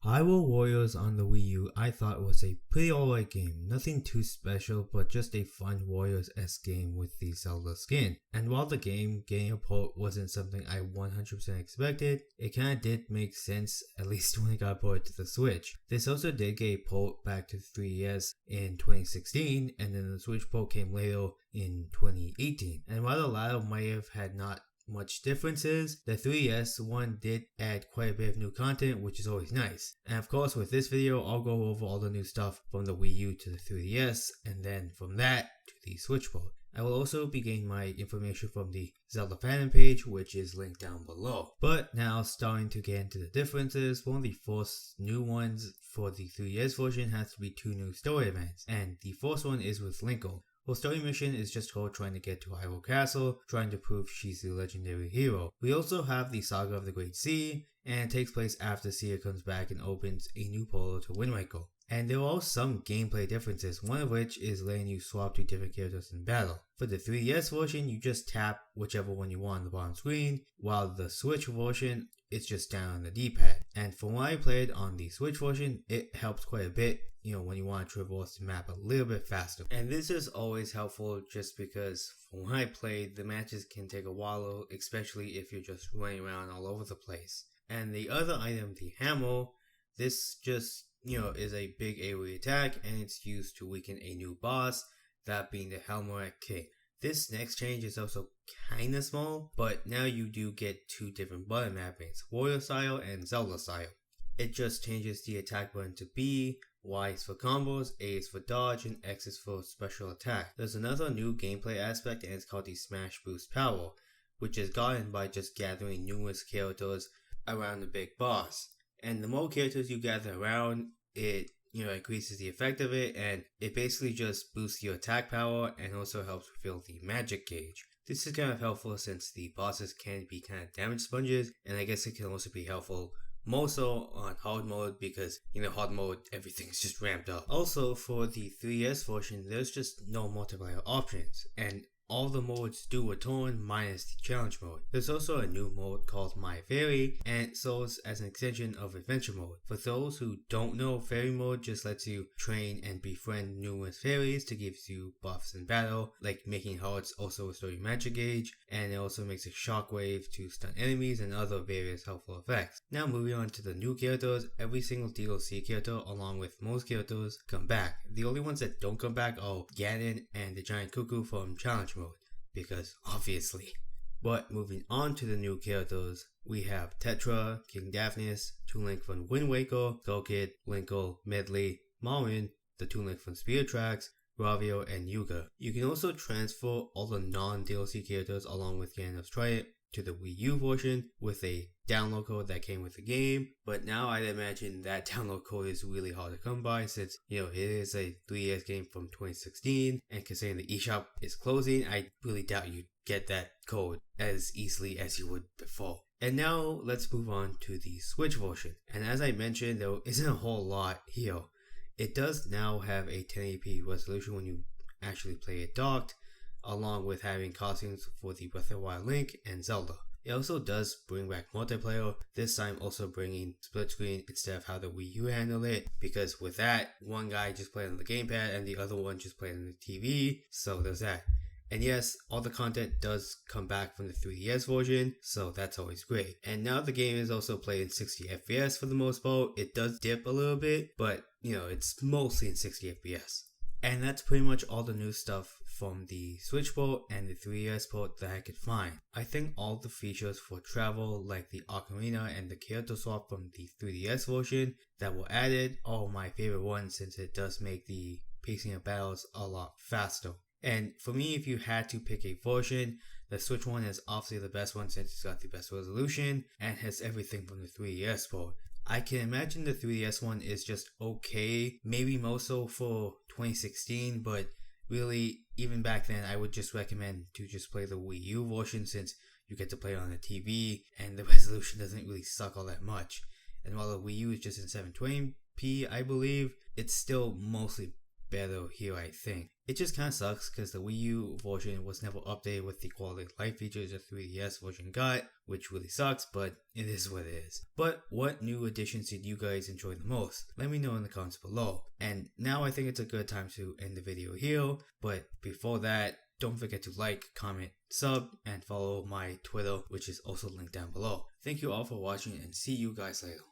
Hyrule Warriors on the Wii U I thought was a pretty alright game, nothing too special but just a fun Warriors-esque game with the Zelda skin. And while the game getting a port wasn't something I 100% expected, it kinda did make sense, at least when it got ported to the Switch. This also did get a port back to 3DS in 2016, and then the Switch port came later in 2018. And while the latter might have had not much differences, the 3DS one did add quite a bit of new content, which is always nice. And of course, with this video, I'll go over all the new stuff from the Wii U to the 3DS, and then from that to the Switch port. I will also be getting my information from the Zelda fandom page, which is linked down below. But now, starting to get into the differences, one of the first new ones for the 3DS version has to be two new story events, and the first one is with Linkle. Her story mission is just her trying to get to Hyrule Castle, trying to prove she's the legendary hero. We also have the Saga of the Great Sea, and it takes place after Sia comes back and opens a new portal to Wind Waker. And there are some gameplay differences, one of which is letting you swap to different characters in battle. For the 3DS version, you just tap whichever one you want on the bottom screen, while the Switch version, it's just down on the D-pad. And from what I played on the Switch version, it helps quite a bit, when you want to traverse the map a little bit faster. And this is always helpful just because from what I played, the matches can take a while, especially if you're just running around all over the place. And the other item, the hammer, this just, is a big AoE attack, and it's used to weaken a new boss, that being the Helmet King. This next change is also kinda small, but now you do get two different button mappings, Warrior style and Zelda style. It just changes the attack button to B, Y is for combos, A is for dodge, and X is for special attack. There's another new gameplay aspect, and it's called the Smash Boost Power, which is gotten by just gathering numerous characters around the big boss. And the more characters you gather around, it increases the effect of it, and it basically just boosts your attack power and also helps refill the magic gauge. This is kind of helpful since the bosses can be kind of damage sponges, and I guess it can also be helpful more so on hard mode because, hard mode, everything's just ramped up. Also, for the 3DS version, there's just no multiplayer options, and all the modes do return minus the challenge mode. There's also a new mode called My Fairy, and it serves as an extension of adventure mode. For those who don't know, fairy mode just lets you train and befriend numerous fairies to give you buffs in battle, like making hearts also restore your magic gauge, and it also makes a shockwave to stun enemies and other various helpful effects. Now moving on to the new characters, every single DLC character along with most characters come back. The only ones that don't come back are Ganon and the Giant Cuckoo from challenge mode, because obviously. But moving on to the new characters, we have Tetra, King Daphnis, Toon Link from Wind Waker, Skull Kid, Linkle, Medley, Marwyn, the Toon Link from Spirit Tracks, Ravio, and Yuga. You can also transfer all the non-DLC characters along with Ganondorf's Trident to the Wii U version with a download code that came with the game, but now I'd imagine that download code is really hard to come by since, it is a 3DS game from 2016, and considering the eShop is closing, I really doubt you'd get that code as easily as you would before. And now let's move on to the Switch version, and as I mentioned, there isn't a whole lot here. It does now have a 1080p resolution when you actually play it docked, along with having costumes for the Breath of the Wild Link and Zelda. It also does bring back multiplayer, this time also bringing split screen instead of how the Wii U handled it, because with that, one guy just played on the gamepad and the other one just played on the TV, so there's that. And yes, all the content does come back from the 3DS version, so that's always great. And now the game is also played in 60 FPS for the most part. It does dip a little bit, but it's mostly in 60 FPS. And that's pretty much all the new stuff from the Switch port and the 3DS port that I could find. I think all the features for travel, like the Ocarina and the character swap from the 3DS version that were added, are my favorite ones since it does make the pacing of battles a lot faster. And for me, if you had to pick a version, the Switch one is obviously the best one since it's got the best resolution and has everything from the 3DS port. I can imagine the 3DS one is just okay, maybe more so for 2016, but really, even back then, I would just recommend to just play the Wii U version since you get to play it on the TV and the resolution doesn't really suck all that much. And while the Wii U is just in 720p, I believe, it's still mostly better here, I think. It just kinda sucks because the Wii U version was never updated with the quality of life features the 3DS version got, which really sucks, but it is what it is. But what new additions did you guys enjoy the most? Let me know in the comments below. And now I think it's a good time to end the video here, but before that, don't forget to like, comment, sub, and follow my Twitter, which is also linked down below. Thank you all for watching and see you guys later.